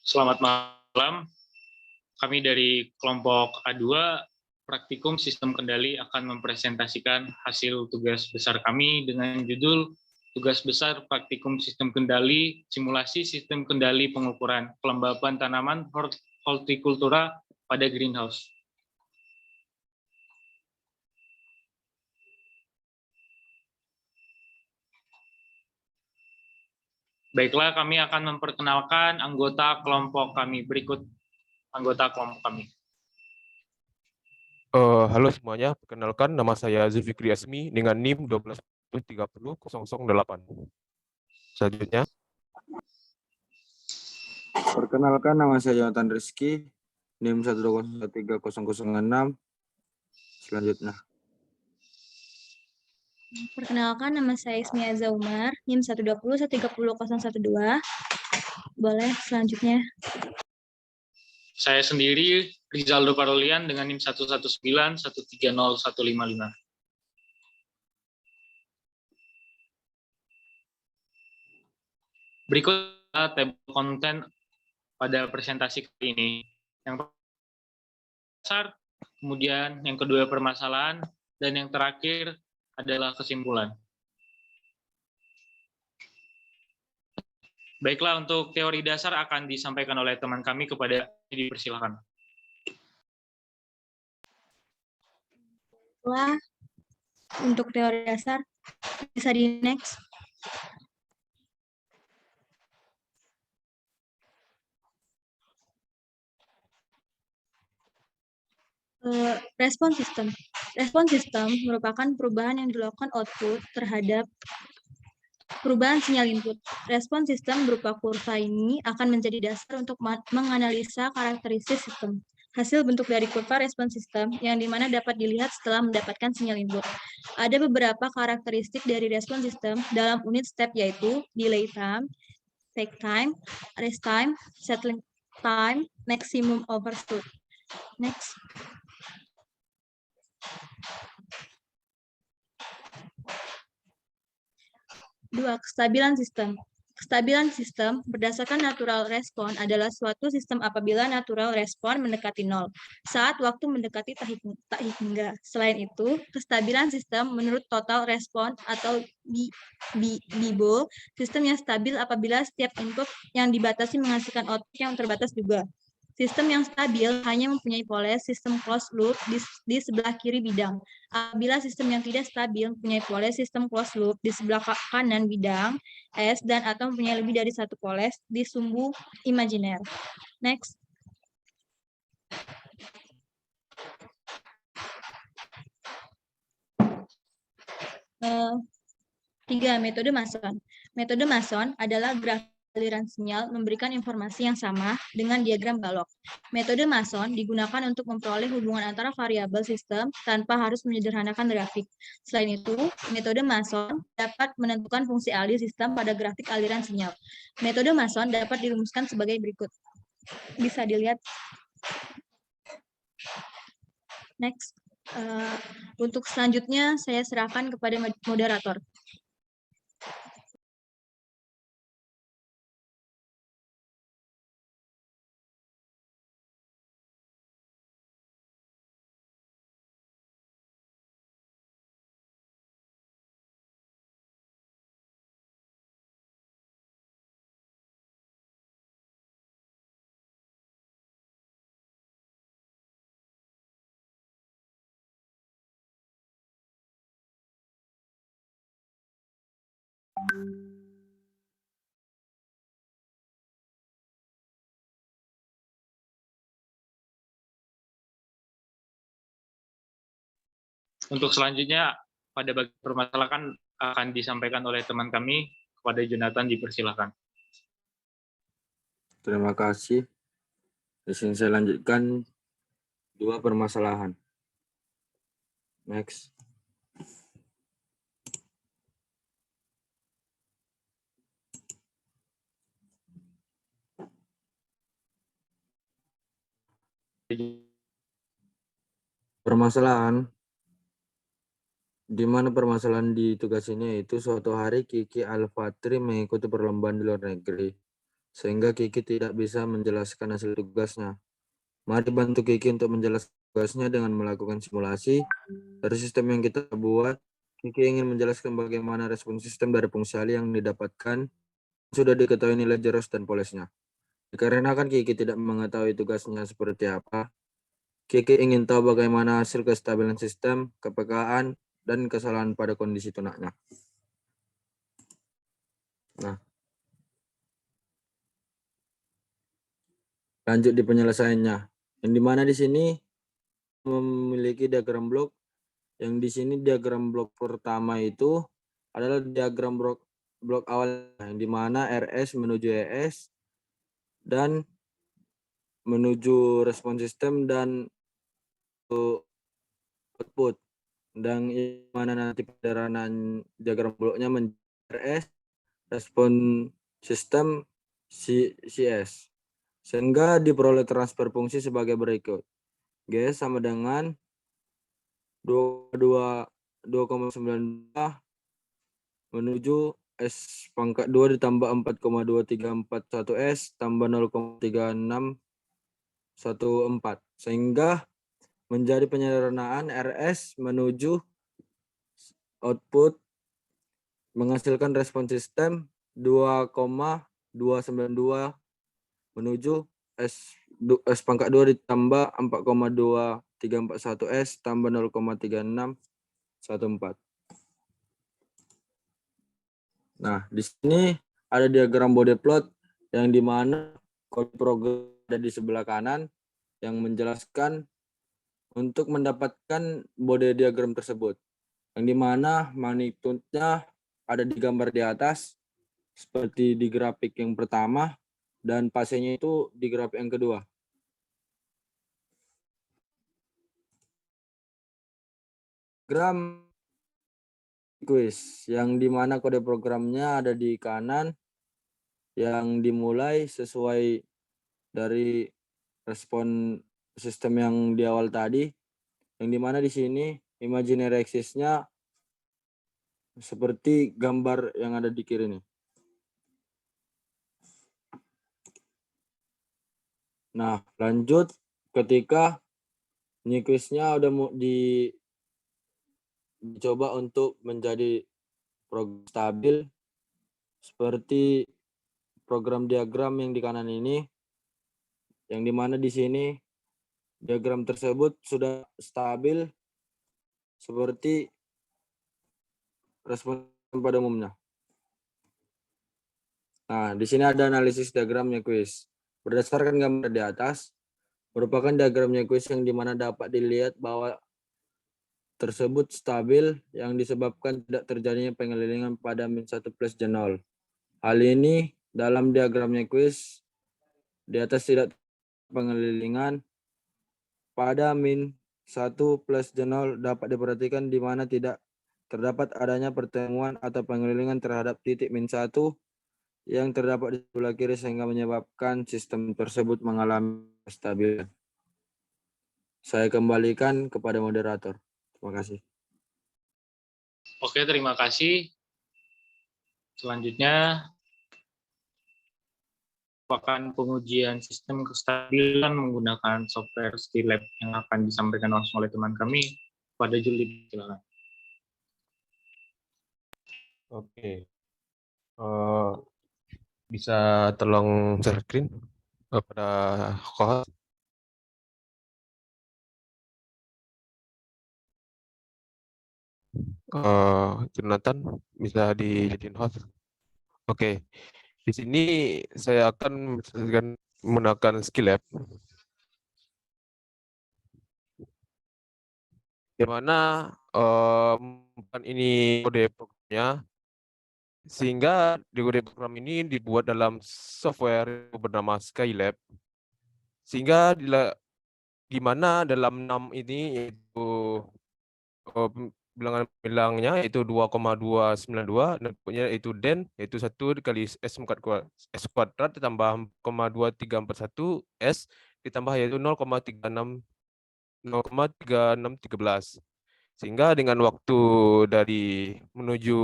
Selamat malam. Kami dari kelompok A2 Praktikum Sistem Kendali akan mempresentasikan hasil tugas besar kami dengan judul Tugas Besar Praktikum Sistem Kendali, Simulasi Sistem Kendali Pengukuran Kelembapan Tanaman Hortikultura pada Greenhouse. Baiklah, kami akan memperkenalkan anggota kelompok kami. Berikut anggota kelompok kami. Halo semuanya, perkenalkan nama saya Zulfikri Asmi dengan NIM 12300008. Selanjutnya, Perkenalkan, nama saya Yonatan Rizky, NIM 120130006. Selanjutnya. Perkenalkan, nama saya Ismiaza Umar, NIM 120130012. Boleh selanjutnya. Saya sendiri Rizaldo Parolian dengan NIM 119130155. Berikut tabel konten pada presentasi kali ini. Yang dasar, kemudian yang kedua permasalahan, dan yang terakhir adalah kesimpulan. Baiklah, untuk teori dasar akan disampaikan oleh teman kami, kepada dipersilakan. Wah, untuk teori dasar bisa di next. Respon sistem. Respon sistem merupakan perubahan yang dilakukan output terhadap perubahan sinyal input. Respon sistem berupa kurva ini akan menjadi dasar untuk menganalisa karakteristik sistem. Hasil bentuk dari kurva respon sistem yang dimana dapat dilihat setelah mendapatkan sinyal input. Ada beberapa karakteristik dari respon sistem dalam unit step, yaitu delay time, take time, rest time, settling time, maximum overshoot. Next. Dua, kestabilan sistem. Kestabilan sistem berdasarkan natural respon adalah suatu sistem apabila natural respon mendekati nol saat waktu mendekati tak hingga. Selain itu, kestabilan sistem menurut total respon atau BIBO, sistem yang stabil apabila setiap input yang dibatasi menghasilkan output yang terbatas juga. Sistem yang stabil hanya mempunyai poles sistem closed loop di sebelah kiri bidang. Apabila sistem yang tidak stabil mempunyai poles sistem closed loop di sebelah kanan bidang S dan atau mempunyai lebih dari satu poles di sumbu imajiner. Next. Tiga, metode Mason. Metode Mason adalah grafik aliran sinyal memberikan informasi yang sama dengan diagram balok. Metode Mason digunakan untuk memperoleh hubungan antara variabel sistem tanpa harus menyederhanakan grafik. Selain itu, metode Mason dapat menentukan fungsi alih sistem pada grafik aliran sinyal. Metode Mason dapat dirumuskan sebagai berikut. Bisa dilihat. Next. Untuk selanjutnya, saya serahkan kepada moderator. Untuk selanjutnya, pada bagian permasalahan akan disampaikan oleh teman kami, kepada Jonathan, dipersilakan. Terima kasih. Di sini saya lanjutkan dua permasalahan. Next. Permasalahan di mana permasalahan di tugas ini yaitu suatu hari Kiki Alfatri mengikuti perlombaan di luar negeri. sehingga Kiki tidak bisa menjelaskan hasil tugasnya. Mari bantu Kiki untuk menjelaskan tugasnya dengan melakukan simulasi. Dari sistem yang kita buat, Kiki ingin menjelaskan bagaimana respon sistem dari fungsi Ali yang didapatkan. Sudah diketahui nilai Jeros dan polesnya. Dikarenakan Kiki tidak mengetahui tugasnya seperti apa, Kiki ingin tahu bagaimana hasil kestabilan sistem, kepekaan, dan kesalahan pada kondisi tunaknya. Nah, lanjut di penyelesaiannya. Yang dimana di sini memiliki diagram blok. Yang di sini diagram blok pertama itu adalah diagram blok awal, yang dimana RS menuju ES dan menuju respon sistem dan output. Dan mana nanti pendarahan diagram bloknya menjadi RS, respon sistem CS. Sehingga diperoleh transfer fungsi sebagai berikut. G sama dengan 2,92 menuju S pangkat 2 ditambah 4,2341 S tambah 0,3614. Sehingga menjadi penyederhanaan RS menuju output menghasilkan respon sistem 2,292 menuju S pangkat 2 ditambah 4,2341 S tambah 0,3614. Nah, di sini ada diagram body plot yang dimana kode program ada di sebelah kanan yang menjelaskan untuk mendapatkan body diagram tersebut, yang dimana magnitude-nya ada di gambar di atas seperti di grafik yang pertama dan fasenya itu di grafik yang kedua. Diagram quiz yang dimana kode programnya ada di kanan yang dimulai sesuai dari respon sistem yang di awal tadi, yang dimana di sini imaginary axis-nya seperti gambar yang ada di kiri ini. Nah, lanjut ketika Nyquist-nya udah dicoba untuk menjadi program stabil seperti program diagram yang di kanan ini, yang dimana di sini diagram tersebut sudah stabil seperti respon pada umumnya. Nah, di sini ada analisis diagram Nyquist. Berdasarkan gambar di atas, merupakan diagram Nyquist yang dimana dapat dilihat bahwa tersebut stabil yang disebabkan tidak terjadinya pengelilingan pada -1 plus J0. Hal ini dalam diagram Nyquist di atas tidak pengelilingan pada -1 plus J0 dapat diperhatikan di mana tidak terdapat adanya pertemuan atau pengelilingan terhadap titik -1 yang terdapat di sebelah kiri sehingga menyebabkan sistem tersebut mengalami kestabilan. Saya kembalikan kepada moderator. Terima kasih. Oke, terima kasih. Selanjutnya, merupakan pengujian sistem kestabilan menggunakan software Stilab yang akan disampaikan langsung oleh teman kami. Pada Juli, silakan. Oke. Bisa tolong share screen pada host. Jonathan bisa dijadiin host. Oke. Di sini saya akan menggunakan Skillab, di mana ini kode programnya, sehingga di kode program ini dibuat dalam software bernama Skylab, sehingga di mana dalam 6 ini yaitu bilangan-bilangnya yaitu 2,292, inputnya yaitu den, yaitu 1 dikali S kuadrat ditambah 0,2341 S ditambah yaitu 0,3613. Sehingga dengan waktu dari menuju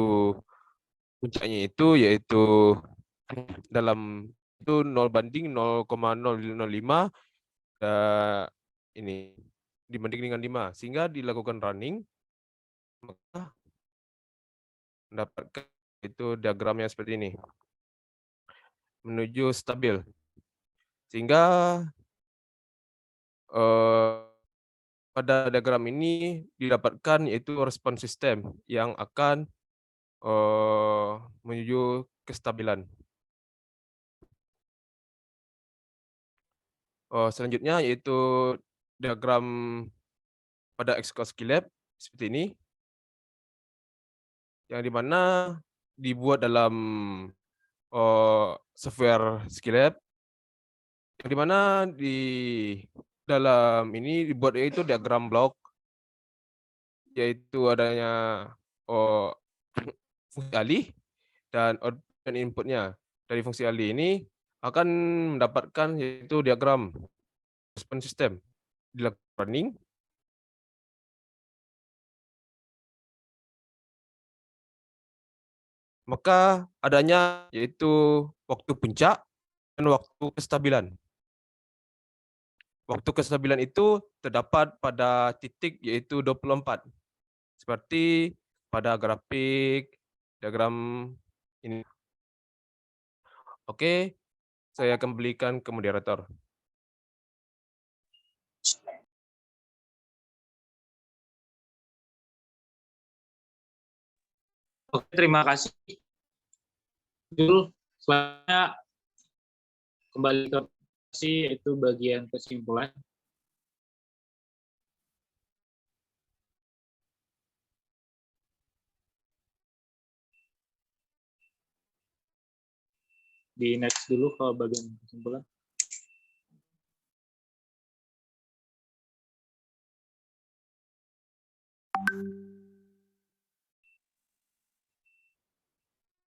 puncaknya itu yaitu dalam itu 0:0,005 ini dibanding dengan 5, sehingga dilakukan running, maka mendapatkan itu diagramnya seperti ini, menuju stabil. Sehingga pada diagram ini didapatkan yaitu respon sistem yang akan menuju kestabilan. Selanjutnya yaitu diagram pada Xcode Skylab seperti ini, yang dimana dibuat dalam software Skylab, yang dimana di dalam ini dibuat yaitu diagram blok, yaitu adanya fungsi alih dan output dan inputnya. Dari fungsi alih ini akan mendapatkan yaitu diagram respon sistem dilakukan running, maka adanya yaitu waktu puncak dan waktu kestabilan. Waktu kestabilan itu terdapat pada titik yaitu 24, seperti pada grafik diagram ini. Oke, saya kembalikan ke moderator. Oke, terima kasih. Jul, selanjutnya kembali ke presentasi, itu bagian kesimpulan. Di next dulu ke bagian kesimpulan.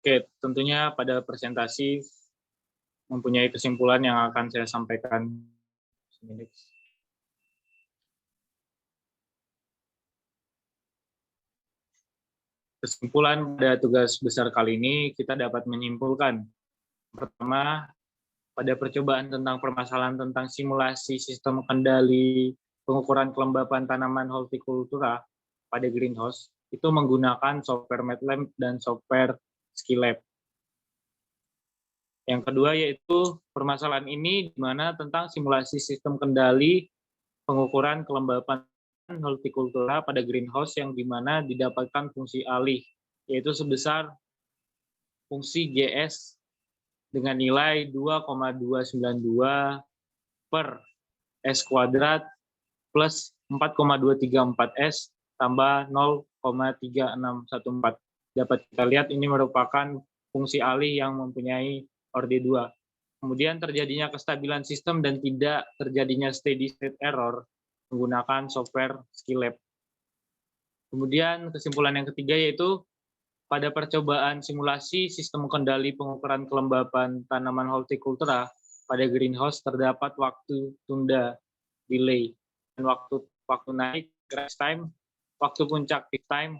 Oke, tentunya pada presentasi mempunyai kesimpulan yang akan saya sampaikan. Kesimpulan pada tugas besar kali ini, kita dapat menyimpulkan. Pertama, pada percobaan tentang permasalahan tentang simulasi sistem kendali pengukuran kelembapan tanaman hortikultura pada greenhouse, itu menggunakan software MATLAB dan software Skylab. Yang kedua yaitu permasalahan ini di mana tentang simulasi sistem kendali pengukuran kelembapan hortikultura pada greenhouse yang di mana didapatkan fungsi alih, yaitu sebesar fungsi GS dengan nilai 2,292 per S kuadrat plus 4,234 S tambah 0,3614. Dapat kita lihat ini merupakan fungsi alih yang mempunyai orde 2. Kemudian terjadinya kestabilan sistem dan tidak terjadinya steady state error menggunakan software Skylab. Kemudian kesimpulan yang ketiga yaitu pada percobaan simulasi sistem kendali pengukuran kelembapan tanaman hortikultura pada greenhouse terdapat waktu tunda delay dan waktu naik crash time, waktu puncak peak time,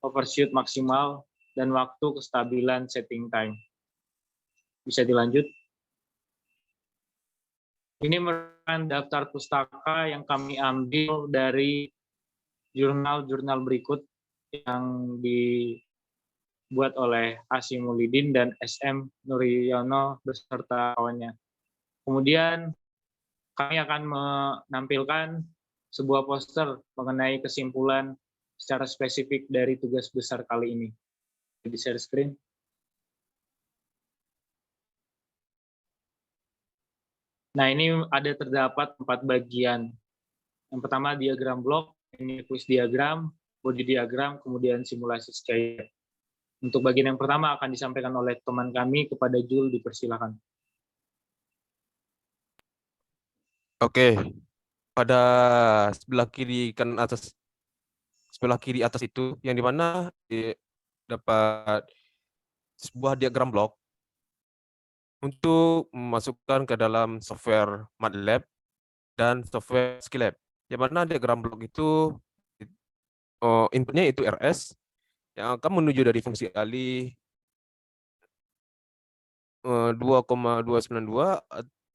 overshoot maksimal, dan waktu kestabilan setting time. Bisa dilanjut. Ini merupakan daftar pustaka yang kami ambil dari jurnal-jurnal berikut yang dibuat oleh Asimulidin dan SM Nuriyono beserta kawannya. Kemudian kami akan menampilkan sebuah poster mengenai kesimpulan secara spesifik dari tugas besar kali ini. Di share screen. Nah, ini ada terdapat 4 bagian. Yang pertama diagram blok, ini quiz diagram, body diagram, kemudian simulasi Skylab. Untuk bagian yang pertama akan disampaikan oleh teman kami kepada Jul, dipersilakan. Oke, pada sebelah kiri kan atas, sebelah kiri atas itu yang dimana dapat sebuah diagram blok untuk memasukkan ke dalam software MATLAB dan software Skylab. Yang mana diagram blok itu inputnya itu RS yang akan menuju dari fungsi alih 2,292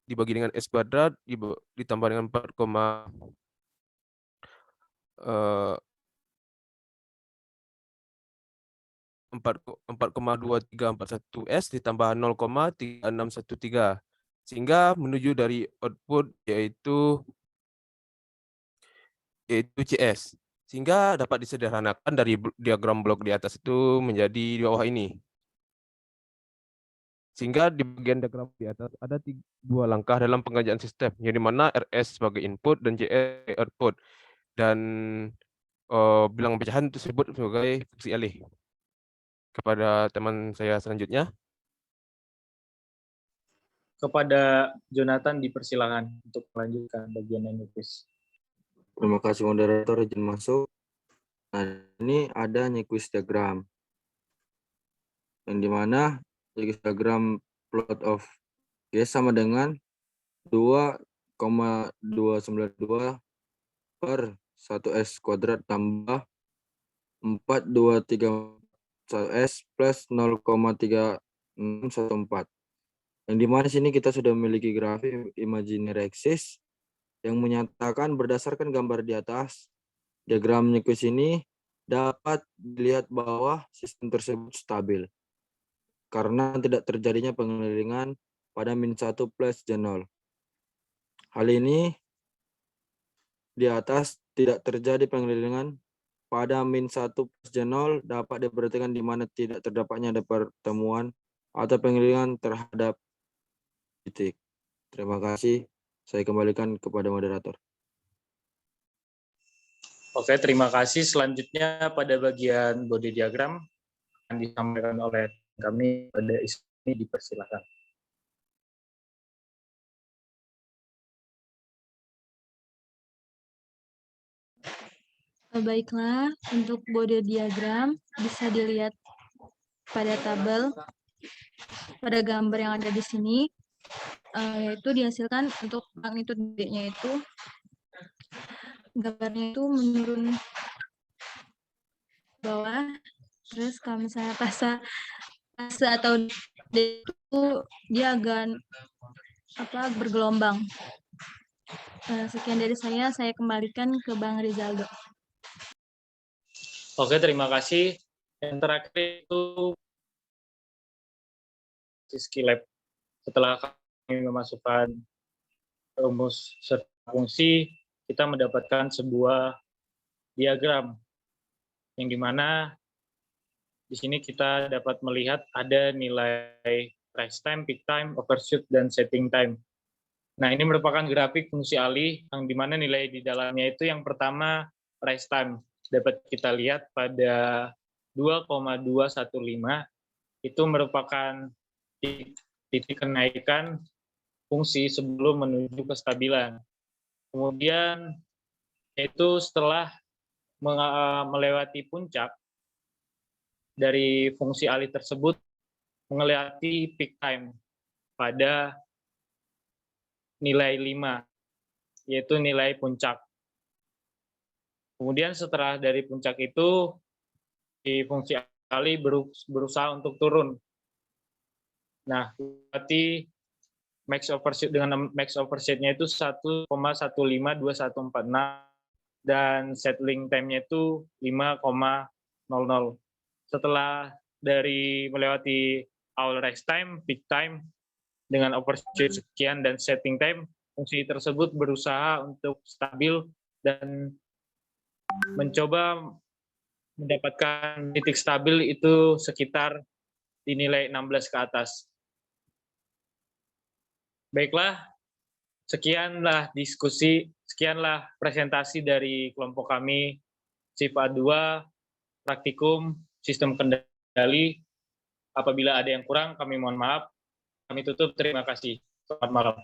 dibagi dengan S kuadrat ditambah dengan 4,2341 S ditambah 0,3613 sehingga menuju dari output yaitu CS, sehingga dapat disederhanakan dari diagram blok di atas itu menjadi di bawah ini. Sehingga di bagian diagram di atas ada dua langkah dalam pengerjaan sistem, yang dimana RS sebagai input dan JS sebagai output, dan bilangan pecahan tersebut sebagai fungsi alih. Kepada teman saya selanjutnya. Kepada Jonathan dipersilakan untuk melanjutkan bagian ini, please. Terima kasih moderator, izin masuk. Nah, ini ada Nyquist diagram. Yang dimana Nyquist diagram plot of Y sama dengan 2,292 per 1S kuadrat tambah 4,231S plus 0,3614. Yang dimana sini kita sudah memiliki grafik imaginary axis yang menyatakan berdasarkan gambar di atas, diagram Nyquist ini dapat dilihat bahwa sistem tersebut stabil karena tidak terjadinya pengelilingan pada -1 plus J0. Hal ini di atas tidak terjadi pengelilingan pada -1 plus J0 dapat diperhatikan di mana tidak terdapatnya ada pertemuan atau pengelilingan terhadap titik. Terima kasih. Saya kembalikan kepada moderator. Oke, terima kasih. Selanjutnya pada bagian body diagram akan disampaikan oleh kami pada ini, dipersilakan. Baiklah, untuk body diagram bisa dilihat pada tabel, pada gambar yang ada di sini, yaitu dihasilkan untuk magnitude D-nya itu, gambarnya itu menurun bawah, terus kalau misalnya fase atau D itu dia agak bergelombang. Sekian dari saya kembalikan ke Bang Rizaldo. Oke, terima kasih. Yang terakhir itu skill lab. Setelah kami memasukkan rumus serta fungsi, kita mendapatkan sebuah diagram yang dimana di sini kita dapat melihat ada nilai rise time, peak time, overshoot, dan setting time. Nah, ini merupakan grafik fungsi alih yang dimana nilai di dalamnya itu yang pertama rise time. Dapat kita lihat pada 2,215 itu merupakan titik kenaikan fungsi sebelum menuju kestabilan. Kemudian itu setelah melewati puncak dari fungsi alih tersebut melewati peak time pada nilai 5, yaitu nilai puncak. Kemudian setelah dari puncak itu, di fungsi alih berusaha untuk turun. Nah, berarti max overshoot dengan max overshoot-nya itu 1,152146 dan settling time-nya itu 5,00. Setelah dari melewati all rise time, peak time, dengan overshoot sekian dan setting time, fungsi tersebut berusaha untuk stabil dan mencoba mendapatkan titik stabil itu sekitar di nilai 16 ke atas. Baiklah, sekianlah diskusi, sekianlah presentasi dari kelompok kami, SIF A2, praktikum, sistem kendali. Apabila ada yang kurang, kami mohon maaf. Kami tutup, terima kasih. Selamat malam.